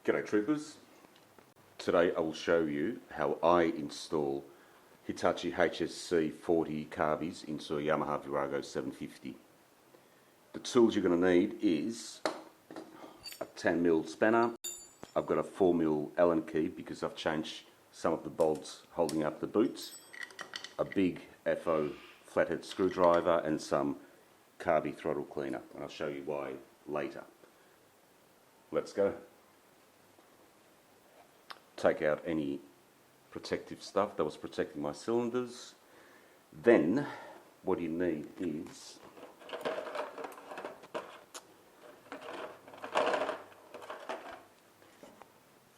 G'day troopers. Today I will show you how I install Hitachi HSC40 carbies into a Yamaha Virago 750. The tools you're going to need is a 10mm spanner. I've got a 4mm Allen key because I've changed some of the bolts holding up the boots, a big FO flathead screwdriver and some carby throttle cleaner, and I'll show you why later. Let's go. Take out any protective stuff that was protecting my cylinders. Then what you need is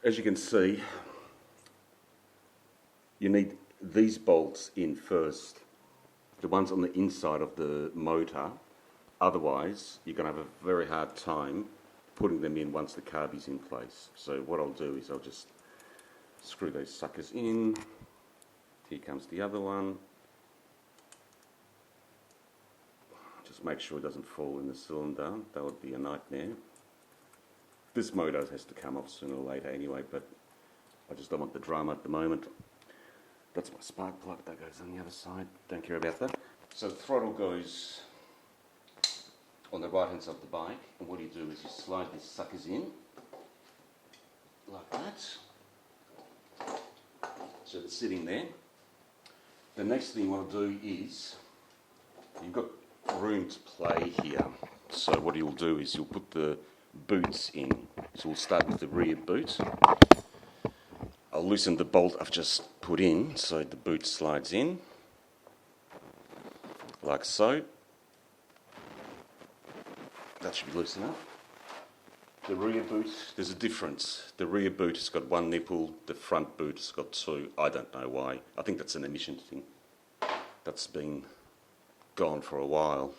as you can see, you need these bolts in first, the ones on the inside of the motor. Otherwise you're going to have a very hard time putting them in once the carby's in place. So what I'll do is I'll just screw those suckers in. Here comes the other one. Just make sure it doesn't fall in the cylinder. That would be a nightmare. This motor has to come off sooner or later anyway, but I just don't want the drama at the moment. That's my spark plug, that goes on the other side. Don't care about that. So the throttle goes on the right hand side of the bike, and what you do is you slide these suckers in like that. So it's sitting there. The next thing you want to do is, you've got room to play here. So what you'll do is you'll put the boots in. So we'll start with the rear boot. I'll loosen the bolt I've just put in so the boot slides in, like so. That should be loose enough. The rear boot, there's a difference. The rear boot has got one nipple, the front boot has got two. I don't know why. I think that's an emission thing. That's been gone for a while.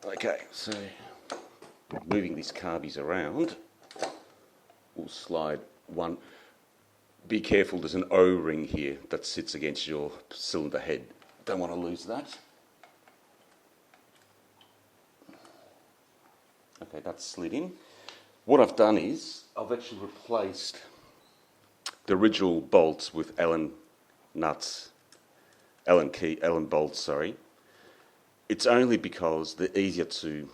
Okay, so moving these carbies around, we'll slide one. Be careful, there's an O-ring here that sits against your cylinder head. Don't want to lose that. Okay, that's slid in. What I've done is I've actually replaced the original bolts with Allen nuts, Allen bolts, sorry. It's only because they're easier to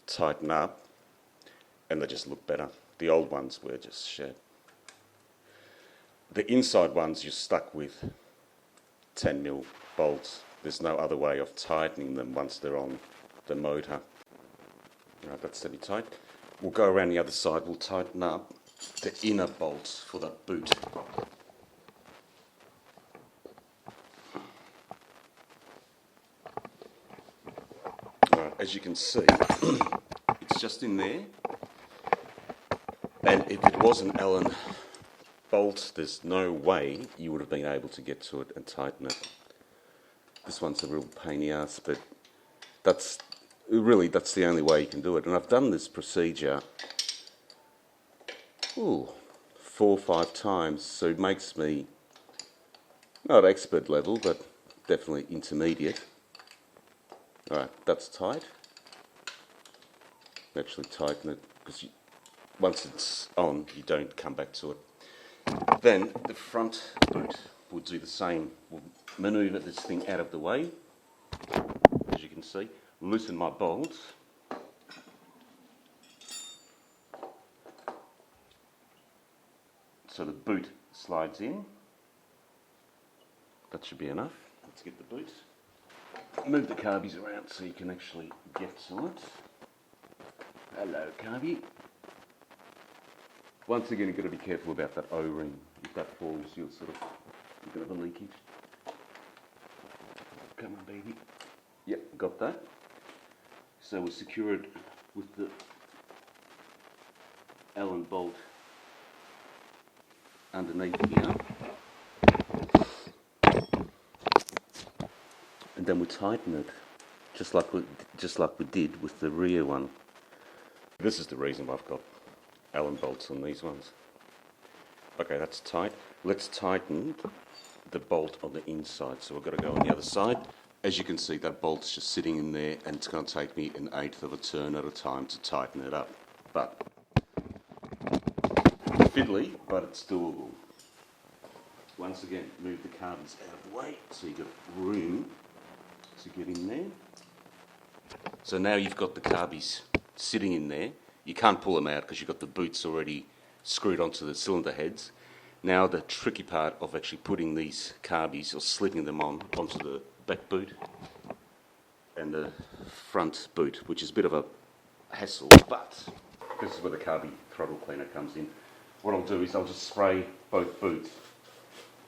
tighten up and they just look better. The old ones were just shit. The inside ones you're stuck with 10mm bolts. There's no other way of tightening them once they're on the motor. Right, that's semi-tight. We'll go around the other side, we'll tighten up the inner bolts for that boot. Right, as you can see, it's just in there. And if it was an Allen bolt, there's no way you would have been able to get to it and tighten it. This one's a real pain in the ass, but that's the only way you can do it. And I've done this procedure 4 or 5 times, so it makes me not expert level, but definitely intermediate. Alright, that's tight. Actually tighten it, because once it's on, you don't come back to it. Then the front boot will do the same. We'll manoeuvre this thing out of the way, as you can see. Loosen my bolts. So the boot slides in. That should be enough. Let's get the boot. Move the carbies around so you can actually get to it. Hello, carby. Once again, you've got to be careful about that O-ring. If that falls, you're going to have a leakage. Come on, baby. Yep, got that. So we'll secure it with the Allen bolt underneath here. And then we tighten it, just like we did with the rear one. This is the reason why I've got Allen bolts on these ones. Okay, that's tight. Let's tighten the bolt on the inside. So we've got to go on the other side. As you can see, that bolt's just sitting in there, and it's going to take me 1/8 of a turn at a time to tighten it up. But fiddly, but it's doable. Once again, move the carbies out of the way so you've got room to get in there. So now you've got the carbies sitting in there. You can't pull them out because you've got the boots already screwed onto the cylinder heads. Now the tricky part of actually putting these carbies or slipping them onto the back boot and the front boot, which is a bit of a hassle, but this is where the carby throttle cleaner comes in. What I'll do is I'll just spray both boots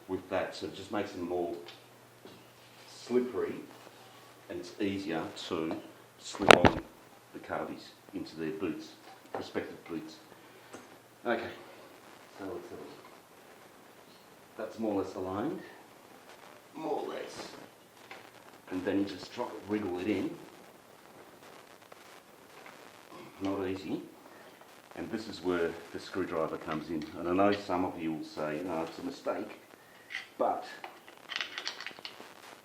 with that, so it just makes them more slippery and it's easier to slip on the carbies into their boots, respective boots. Okay, so let's have a look. That's more or less aligned, more or less. And then you just try to wriggle it in. Not easy. And this is where the screwdriver comes in. And I know some of you will say, no, it's a mistake. But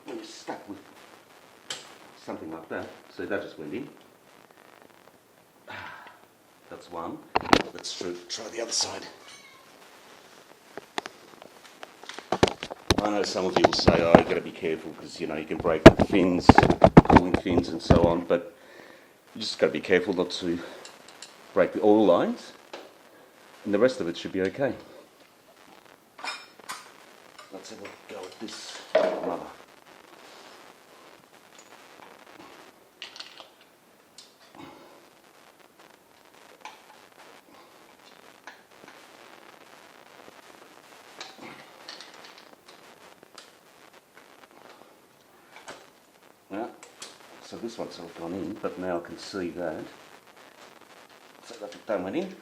when you're stuck with something like that, so that just went in. That's one. Let's try the other side. I know some of you will say, oh, you've got to be careful because, you know, you can break the fins, cooling fins and so on, but you just got to be careful not to break the oil lines, and the rest of it should be okay. Let's have a go at this mother. So this one's all gone in, but now I can see that. So that went in.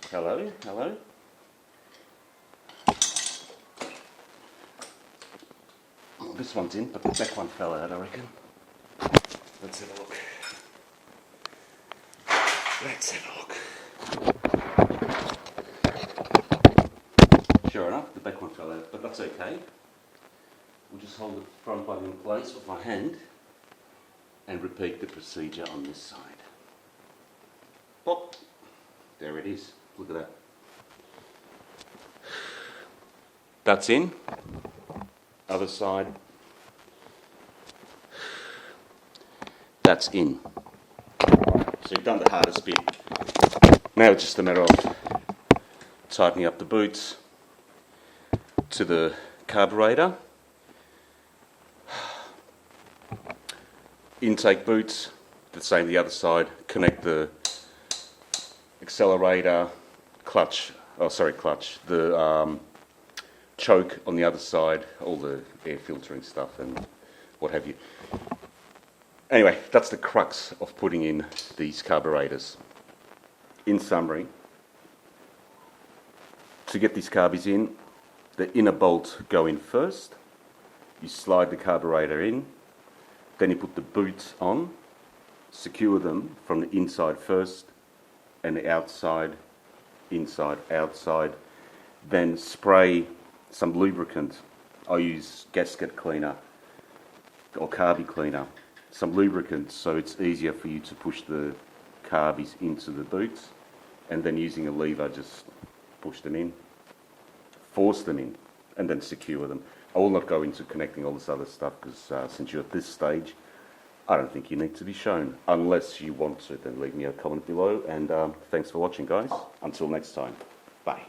Hello, hello. This one's in, but the back one fell out, I reckon. Let's have a look. Let's have a look. Sure enough, the back one fell out, but that's okay. We'll just hold the front one in place with my hand and repeat the procedure on this side. Pop! There it is. Look at that. That's in. Other side. That's in. So you've done the hardest bit. Now it's just a matter of tightening up the boots to the carburetor. Intake boots, the same the other side, connect the accelerator, the choke on the other side, all the air filtering stuff and what have you. Anyway, that's the crux of putting in these carburetors. In summary, to get these carbies in, the inner bolt go in first, you slide the carburetor in, then you put the boots on, secure them from the inside first and the outside, inside, outside. Then spray some lubricant. I use gasket cleaner or carby cleaner. Some lubricant so it's easier for you to push the carbies into the boots, and then using a lever just push them in, force them in, and then secure them. I will not go into connecting all this other stuff because since you're at this stage, I don't think you need to be shown. Unless you want to, then leave me a comment below. And thanks for watching, guys. Until next time, bye.